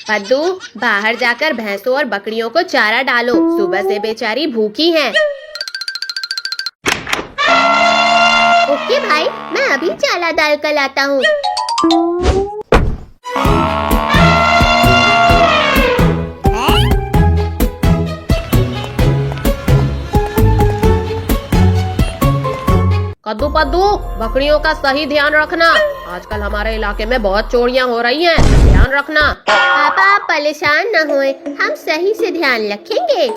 पद्दू, बाहर जाकर भैंसों और बकरियों को चारा डालो, सुबह से बेचारी भूखी हैं। ओके भाई, मैं अभी चारा डाल कर लाता हूँ। कद्दू पद्दू, बकरियों का सही ध्यान रखना। आजकल हमारे इलाके में बहुत चोरियां हो रही हैं, ध्यान रखना। पापा आप परेशान न होए, हम सही से ध्यान रखेंगे।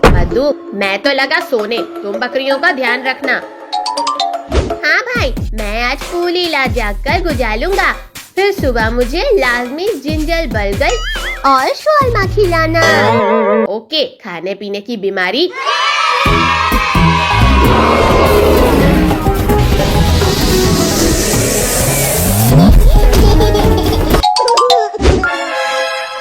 पद्दू, मैं तो लगा सोने, तुम बकरियों का ध्यान रखना। हाँ भाई, मैं आज पूरी रात जागकर गुजारूंगा, फिर सुबह मुझे लाजमी जिंजर बर्गर और शोरमा खिलाना। ओके, खाने पीने की बीमारी।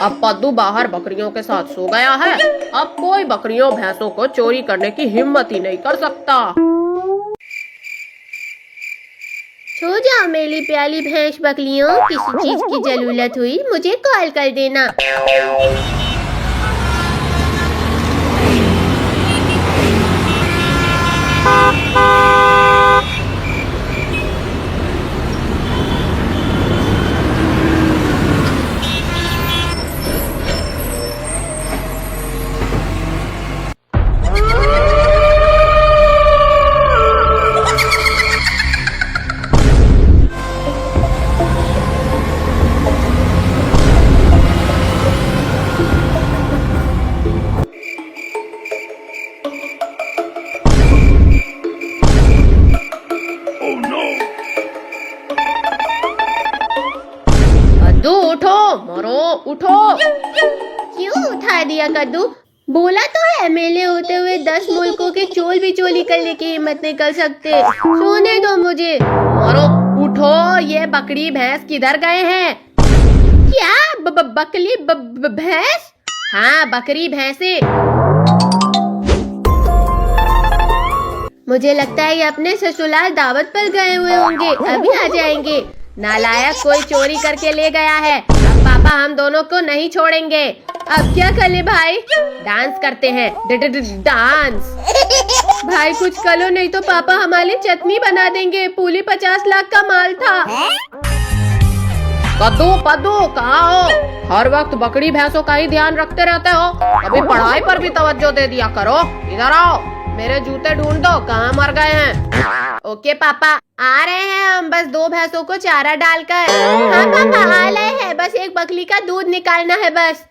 अब पद्दू बाहर बकरियों के साथ सो गया है। अब कोई बकरियों भैंसों को चोरी करने की हिम्मत ही नहीं कर सकता। सो जाओ मेरी प्यारी भैंस बकरियों, किसी चीज की जरूरत हुई मुझे कॉल कर देना। कद्दू उठो, मरो उठो। क्यों उठा दिया कद्दू? बोला तो है मेले होते हुए 10 मुल्कों के चोल भी चोरी करने की हिम्मत नहीं कर सकते। सोने दो मुझे। मरो उठो, ये बकरी भैंस किधर गए हैं? क्या बकरी भैंस? हाँ, बकरी भैंसे। मुझे लगता है ये अपने ससुराल दावत पर गए हुए होंगे, अभी आ जाएंगे। नालायक, कोई चोरी करके ले गया है। अब पापा हम दोनों को नहीं छोड़ेंगे। अब क्या करें भाई? डांस करते हैं, डांस। भाई कुछ करो, नहीं तो पापा हमारी चटनी बना देंगे। पूरी 50 लाख का माल था। कद्दू पद्दू, कहाँ हो? हर वक्त बकरी भैंसों का ही ध्यान रखते रहते हो, अभी पढ़ाई पर भी तवज्जो दे दिया करो। इधर आओ, मेरे जूते ढूंढ दो, कहाँ मर गए हैं? ओके पापा, आ रहे हैं हम, बस 2 भैंसों को चारा डालकर। हाँ पापा, आ रहे हैं, बस एक बकरी का दूध निकालना है बस।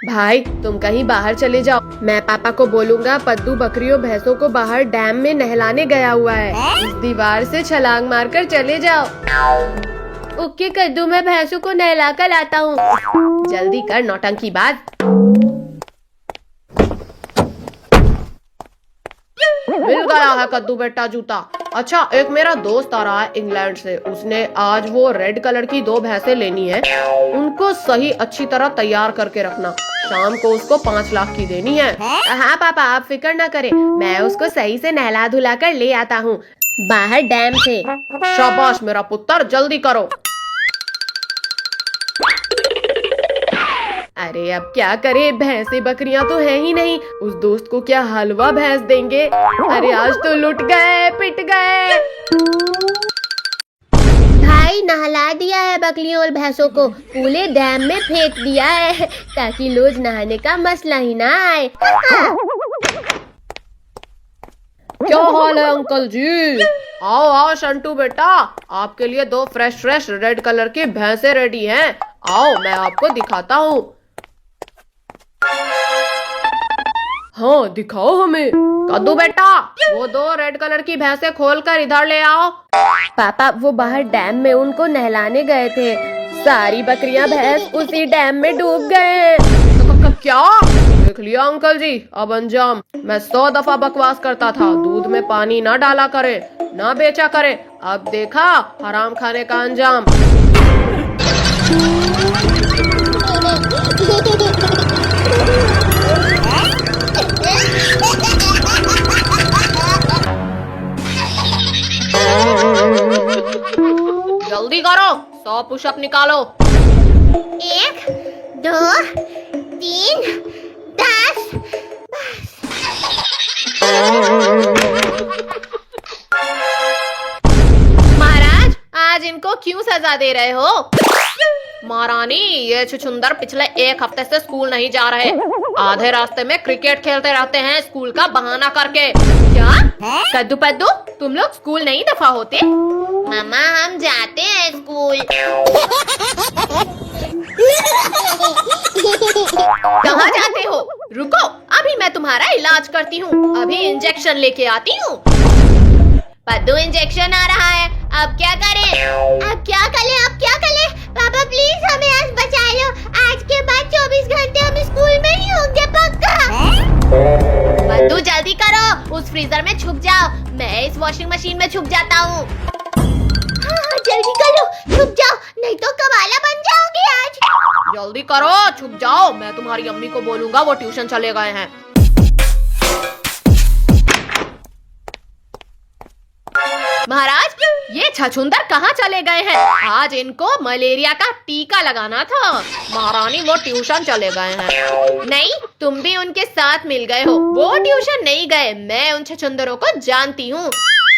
भाई तुम कहीं बाहर चले जाओ, मैं पापा को बोलूँगा पद्दू बकरियों भैंसों को बाहर डैम में नहलाने गया हुआ है। इस दीवार से छलांग मारकर चले जाओ। ओके कद्दू, मैं भैंसों को नहला कर लाता हूँ। जल्दी कर नौटंकी बाज। मिल गया है कद्दू बेटा जूता। अच्छा, एक मेरा दोस्त आ रहा है इंग्लैंड से, उसने आज वो रेड कलर की 2 भैंसें लेनी है। उनको सही अच्छी तरह तैयार करके रखना, शाम को उसको 5 लाख की देनी है। हाँ पापा, आप फिक्र न करें, मैं उसको सही से नहला धुला कर ले आता हूँ बाहर डैम से। शाबाश मेरा पुत्र, जल्दी करो। अरे अब क्या करे, भैंसे बकरियां तो है ही नहीं, उस दोस्त को क्या हलवा भैंस देंगे? अरे आज तो लुट गए, पिट गए। भाई नहला दिया है बकरियों और भैंसों को, पूरे डैम में फेंक दिया है, ताकि रोज नहाने का मसला ही ना आए। क्या हाल है अंकल जी? आओ आओ शंटू बेटा, आपके लिए 2 फ्रेश रेड कलर की भैंसे रेडी हैं। आओ मैं आपको दिखाता हूँ। हाँ दिखाओ हमें। कद्दू बेटा, वो 2 रेड कलर की भैंसे खोलकर इधर ले आओ। पापा वो बाहर डैम में उनको नहलाने गए थे, सारी बकरियां भैंस उसी डैम में डूब गए। क्या? देख लिया अंकल जी, अब अंजाम। मैं 100 दफा बकवास करता था, दूध में पानी ना डाला करे, ना बेचा करे। अब देखा हराम खाने का अंजाम। जल्दी करो, 100 पुशअप निकालो। 2, 3, 10। महाराज, आज इनको क्यों सजा दे रहे हो? महारानी, ये छुछुंदर पिछले 1 हफ्ते से स्कूल नहीं जा रहे। आधे रास्ते में क्रिकेट खेलते रहते हैं स्कूल का बहाना करके। क्या कद्दू पद्दू, तुम लोग स्कूल नहीं दफा होते? मामा, हम जाते हैं स्कूल। कहाँ जाते हो? रुको, अभी मैं तुम्हारा इलाज करती हूँ। अभी इंजेक्शन लेके आती हूँ। पद्दू, इंजेक्शन आ रहा है, अब क्या करें? अब क्या करें? पापा प्लीज हमें आज बचा लो। आज के बाद 24 घंटे हम स्कूल में ही होंगे, पक्का। पद्दू जल्दी करो, उस फ्रीजर में छुप जाओ। मैं इस वॉशिंग मशीन में छुप जाता हूँ। हाँ, जल्दी करो, छुप जाओ, नहीं तो कबाला बन जाओगे आज। जल्दी करो, छुप जाओ। मैं तुम्हारी अम्मी को बोलूंगा, वो ट्यूशन चले गए हैं। महाराज, ये छछूंदर कहाँ चले गए हैं? आज इनको मलेरिया का टीका लगाना था। महारानी, वो ट्यूशन चले गए हैं। नहीं, तुम भी उनके साथ मिल गए हो। वो ट्यूशन नहीं गए, मैं उन छछूंदरों को जानती हूँ।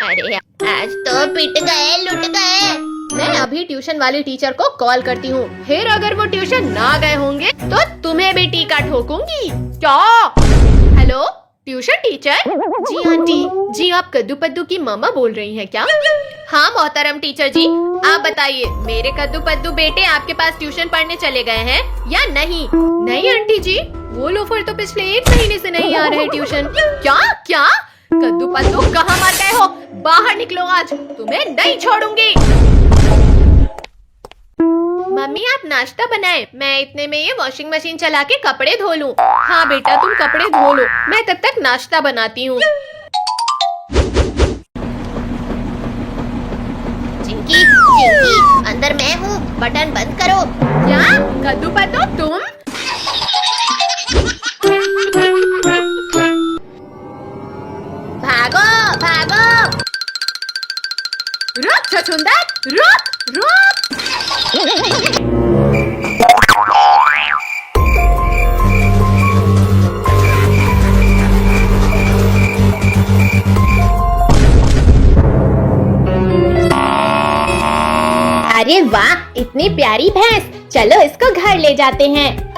अरे आज तो पिट गए, लुट गए। मैं अभी ट्यूशन वाली टीचर को कॉल करती हूँ। फिर अगर वो ट्यूशन ना गए होंगे तो तुम्हें भी टीका ठोकूंगी। क्या? Hello tuition teacher? जी आंटी। जी, आप कद्दू पद्दू की मामा बोल रही हैं क्या? हाँ मोहतरम टीचर जी, आप बताइए, मेरे कद्दू पद्दू बेटे आपके पास ट्यूशन पढ़ने चले गए हैं या नहीं? नहीं आंटी जी, वो लोफर तो पिछले 1 महीने से नहीं आ रहे ट्यूशन। क्या? कद्दू पद्दू कहाँ मर गए हो? बाहर निकलो, आज तुम्हें नहीं छोड़ूंगी। मम्मी, आप नाश्ता बनाएं, मैं इतने में ये वॉशिंग मशीन चला के कपड़े धो लूं। हाँ बेटा, तुम कपड़े धो लो, मैं तब तक नाश्ता बनाती हूँ। चिंकी, अंदर मैं हूँ, बटन बंद करो। क्या कद्दू पद्दू तुम? भागो। रुक छछूंदर, रुक। अरे वाह, इतनी प्यारी भैंस, चलो इसको घर ले जाते हैं।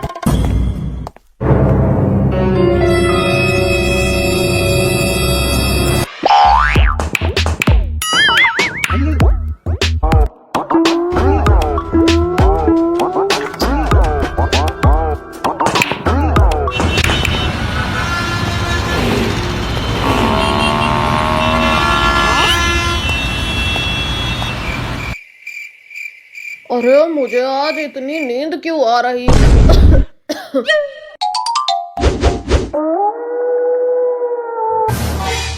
अरे मुझे आज इतनी नींद क्यों आ रही?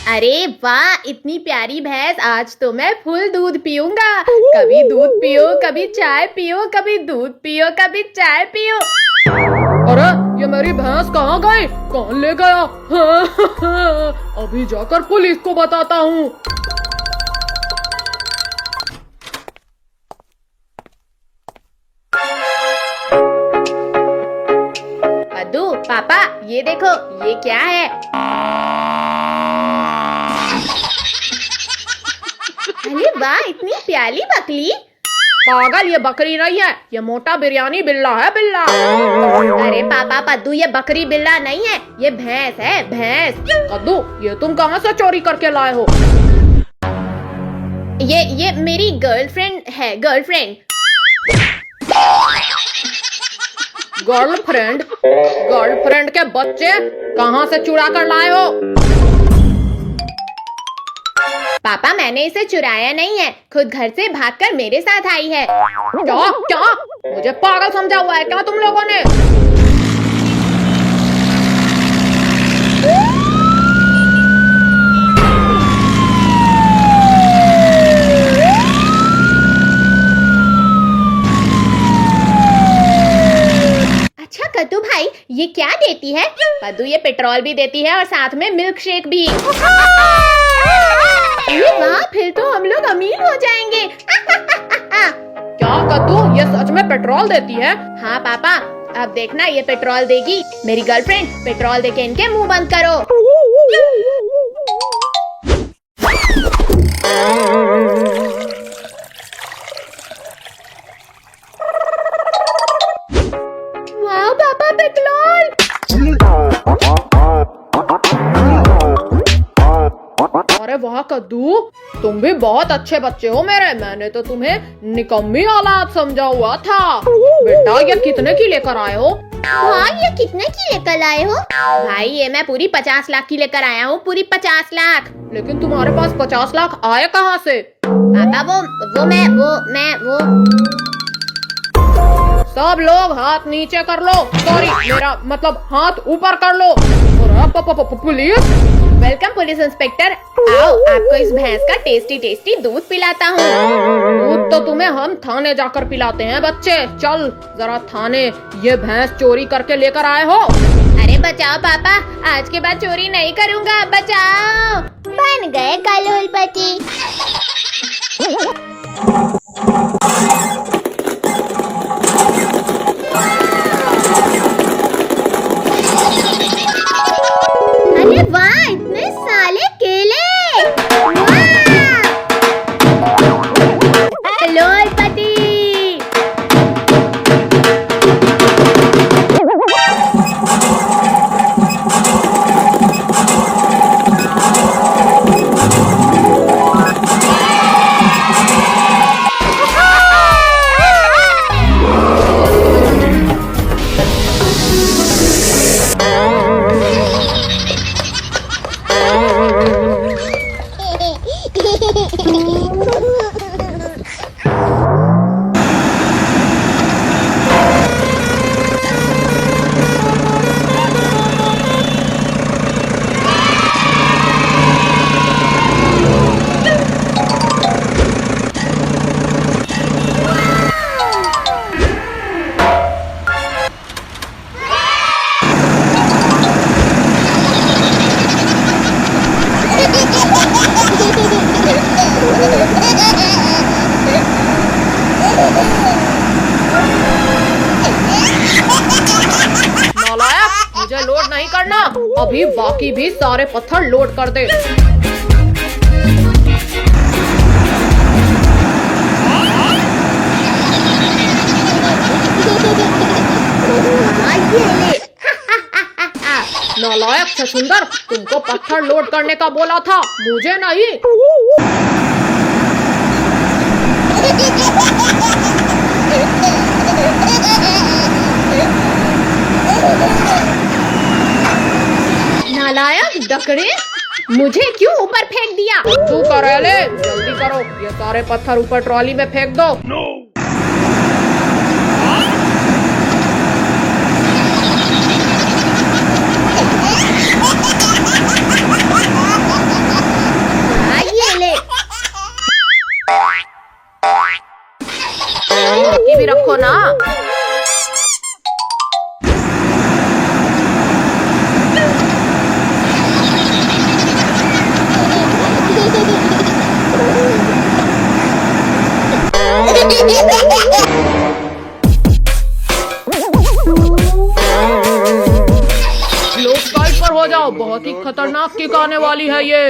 अरे वाह, इतनी प्यारी भैंस, आज तो मैं फुल दूध पीऊंगा। कभी दूध पियो, कभी चाय पियो, कभी दूध पियो, कभी चाय पियो। अरे ये मेरी भैंस कहाँ गई? कौन ले गया? अभी जाकर पुलिस को बताता हूँ। पद्दू, पापा ये देखो, ये क्या है? अरे वाह, इतनी प्यारी बकरी। पागल, ये बकरी नहीं है, ये मोटा बिरयानी बिल्ला है, बिल्ला। अरे पापा पद्दू, ये बकरी बिल्ला नहीं है, ये भैंस है, भैंस। कद्दू, ये तुम कहाँ से चोरी करके लाए हो? ये मेरी गर्लफ्रेंड है, गर्लफ्रेंड। गर्लफ्रेंड के बच्चे कहाँ से चुरा कर लाए हो? पापा, मैंने इसे चुराया नहीं है, खुद घर से भागकर मेरे साथ आई है। क्या? मुझे पागल समझा हुआ है क्या तुम लोगों ने? अच्छा कद्दू भाई, ये क्या देती है? पद्दू, ये पेट्रोल भी देती है और साथ में मिल्क शेक भी। अरे वाह, फिर तो हम लोग अमीर हो जाएंगे। क्या कद्दू, ये सच में पेट्रोल देती है? हाँ पापा, अब देखना ये पेट्रोल देगी। मेरी गर्लफ्रेंड, पेट्रोल देके इनके मुंह बंद करो। वाह पापा, पेट्रोल। अरे वाह कद्दू, तुम भी बहुत अच्छे बच्चे हो मेरे। मैंने तो तुम्हें निकम्मी औलाद समझा हुआ था। बेटा ये कितने की लेकर आए हो? हाँ, ये कितने की लेकर आए हो? भाई ये मैं पूरी 50 लाख की लेकर आया हूँ, पूरी 50 लाख। लेकिन तुम्हारे पास 50 लाख आए कहाँ से? पापा वो सब लोग हाथ नीचे कर लो। सॉरी, मेरा मतलब हाथ ऊपर कर लो। पुलिस। Welcome police inspector. आओ, आपको इस भैंस का टेस्टी टेस्टी दूध पिलाता हूँ। दूध तो तुम्हें हम थाने जाकर पिलाते हैं बच्चे। चल जरा थाने। ये भैंस चोरी करके लेकर आए हो? अरे बचाओ पापा, आज के बाद चोरी नहीं करूँगा, बचाओ। बन गए करोड़पति। अरे वाह, इतने साले केले। करोड़पति। नालायक, मुझे लोड नहीं करना। अभी बाकी भी सारे पत्थर लोड कर दे। नालायक छछुंदर, तुमको पत्थर लोड करने का बोला था, मुझे नहीं। नालायक डकरे, मुझे क्यों ऊपर फेंक दिया? तू करेले, जल्दी करो, ये सारे पत्थर ऊपर ट्रॉली में फेंक दो। ये ले। बाकी भी रखो ना। लोग साइड पर हो जाओ, बहुत ही खतरनाक किक आने वाली है ये।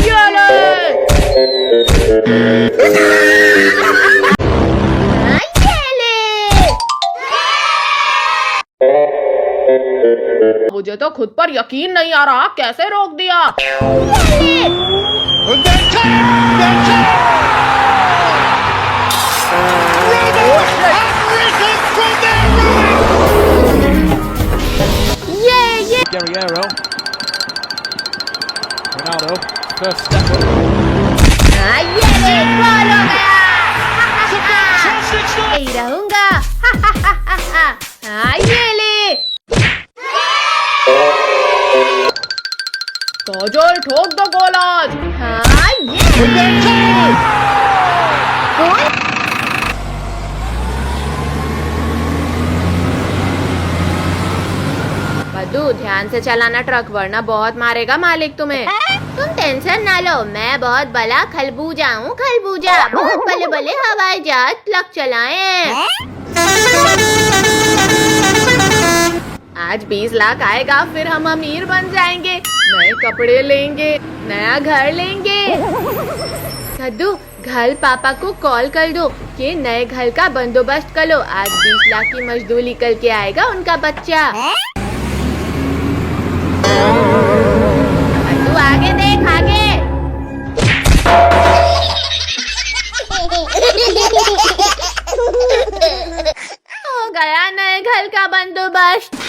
ये ले। मुझे तो खुद पर यकीन नहीं आ रहा, कैसे रोक दिया? Guerrero, Ronaldo, first step up. यही रहूंगा। ये ले। काजल ठोक दो गोल आज। हाँ, ये ले। बद्दू, ध्यान से चलाना ट्रक, वरना बहुत मारेगा मालिक तुम्हें। तुम टेंशन ना लो, मैं बहुत बड़ा खरबूजा हूँ, खरबूजा। बहुत बड़े बड़े हवाई जहाज ट्रक चलाए हैं। आज 20 लाख आएगा, फिर हम अमीर बन जाएंगे, नए कपड़े लेंगे, नया घर लेंगे। सद्दू, घर पापा को कॉल कर दो कि नए घर का बंदोबस्त करो, आज 20 लाख की मजदूरी करके आएगा उनका बच्चा। सद्दू आगे देख, आगे। हो गया नए घर का बंदोबस्त।